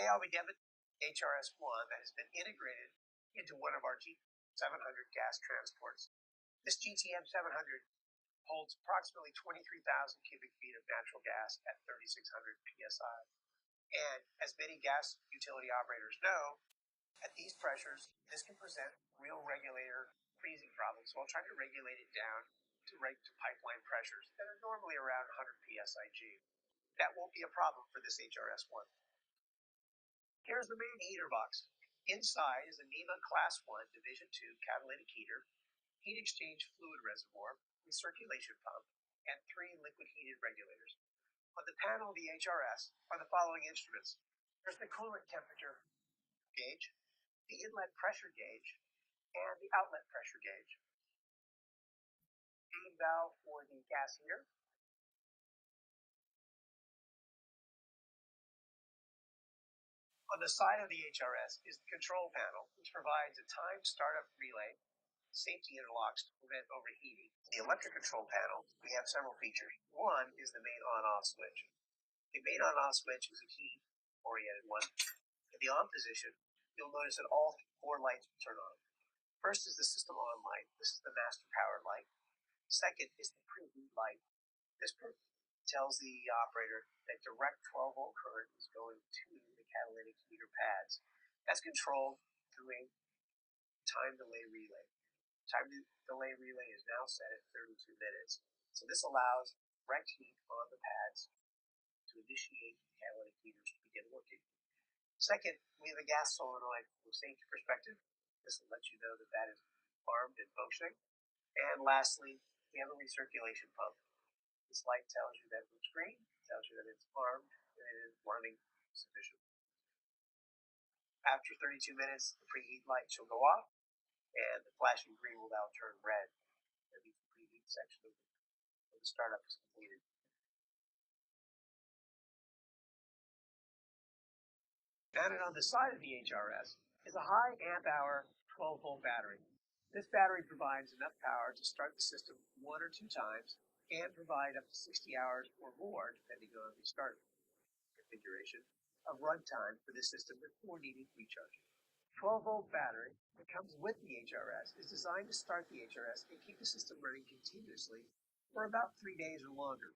Today I'll be demonstrating HRS1 that has been integrated into one of our G700 gas transports. This GTM 700 holds approximately 23,000 cubic feet of natural gas at 3,600 psi. And as many gas utility operators know, at these pressures, this can present real regulator freezing problems while trying to regulate it down to pipeline pressures that are normally around 100 psig. That won't be a problem for this HRS1. Here's the main heater box. Inside is a NEMA Class 1 Division 2 catalytic heater, heat exchange fluid reservoir, recirculation pump, and 3 liquid heated regulators. On the panel of the HRS are the following instruments. There's the coolant temperature gauge, the inlet pressure gauge, and the outlet pressure gauge. Main valve for the gas heater. On the side of the HRS is the control panel, which provides a timed startup relay, safety interlocks to prevent overheating. In the electric control panel, we have several features. One is the main on-off switch. The main on-off switch is a key-oriented one. In the on position, you'll notice that all 4 lights will turn on. First is the system on light. This is the master power light. Second is the preheat light. This tells the operator that direct 12-volt current is going to the catalytic heater pads. That's controlled through a time delay relay. Time delay relay is now set at 32 minutes. So this allows direct heat on the pads to initiate the catalytic heaters to begin working. Second, we have a gas solenoid from a safety perspective. This will let you know that that is armed and functioning. And lastly, we have a recirculation pump. This light tells you that it's green, tells you that it's armed, and it is running sufficiently. After 32 minutes, the preheat light shall go off, and the flashing green will now turn red. That means the preheat section of the startup is completed. Mounted on the side of the HRS is a high amp-hour 12-volt battery. This battery provides enough power to start the system 1 or 2 times and provide up to 60 hours or more, depending on the start configuration, of runtime for this system before needing recharging. 12-volt battery that comes with the HRS is designed to start the HRS and keep the system running continuously for about 3 days or longer.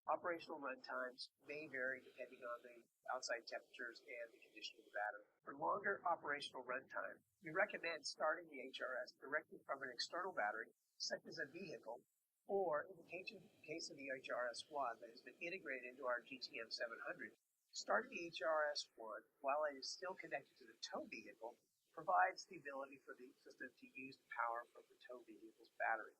Operational run times may vary depending on the outside temperatures and the condition of the battery. For longer operational run time, we recommend starting the HRS directly from an external battery, such as a vehicle, or in the case of the HRS1 that has been integrated into our GTM 700, starting the HRS1 while it is still connected to the tow vehicle provides the ability for the system to use the power from the tow vehicle's battery.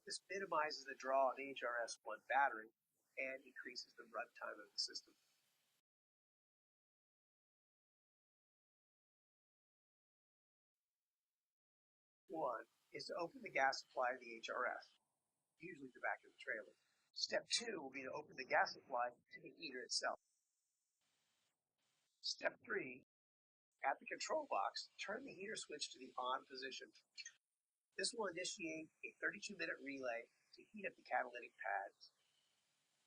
This minimizes the draw on the HRS1 battery and increases the runtime of the system. One is to open the gas supply of the HRS, usually the back of the trailer. Step 2 will be to open the gas supply to the heater itself. Step 3, at the control box, turn the heater switch to the on position. This will initiate a 32-minute relay to heat up the catalytic pads.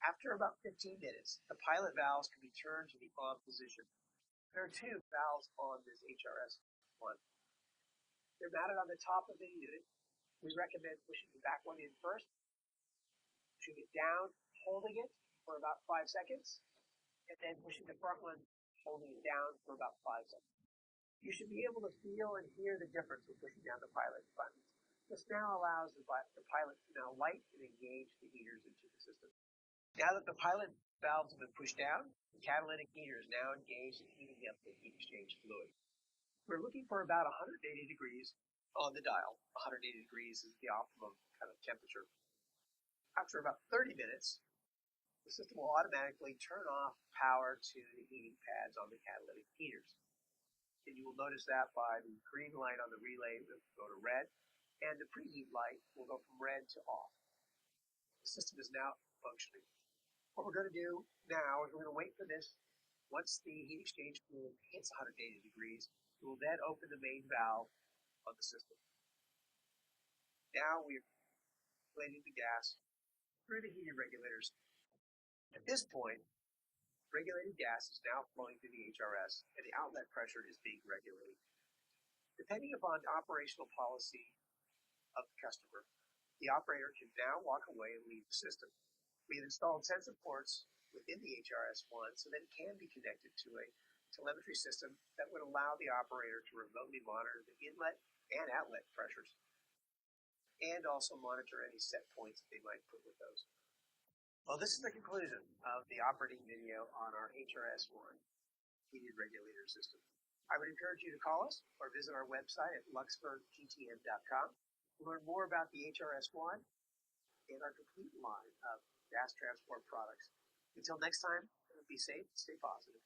After about 15 minutes, the pilot valves can be turned to the on position. There are 2 valves on this HRS1. They're mounted on the top of the unit. We recommend pushing the back one in first, pushing it down, holding it for about 5 seconds, and then pushing the front one, holding it down for about 5 seconds. You should be able to feel and hear the difference when pushing down the pilot button. This now allows the pilot to now light and engage the heaters into the system. Now that the pilot valves have been pushed down, the catalytic heater is now engaged in heating up the heat exchange fluid. We're looking for about 180 degrees on the dial. 180 degrees is the optimum kind of temperature. After about 30 minutes, the system will automatically turn off power to the heating pads on the catalytic heaters. And you will notice that by the green light on the relay will go to red, and the preheat light will go from red to off. The system is now functioning. What we're going to do now is we're going to wait for this. Once the heat exchange fluid hits 180 degrees, we will then open the main valve on the system. Now we're circulating the gas through the heating regulators. At this point, Regulated gas is now flowing through the HRS, and the outlet pressure is being regulated. Depending upon the operational policy of the customer, the operator can now walk away and leave the system. We have installed sensor ports within the HRS1 so that it can be connected to a telemetry system that would allow the operator to remotely monitor the inlet and outlet pressures and also monitor any set points that they might put with those. Well, this is the conclusion of the operating video on our HRS1 heated regulator system. I would encourage you to call us or visit our website at luxfordgtm.com to learn more about the HRS1 and our complete line of gas transport products. Until next time, be safe, stay positive.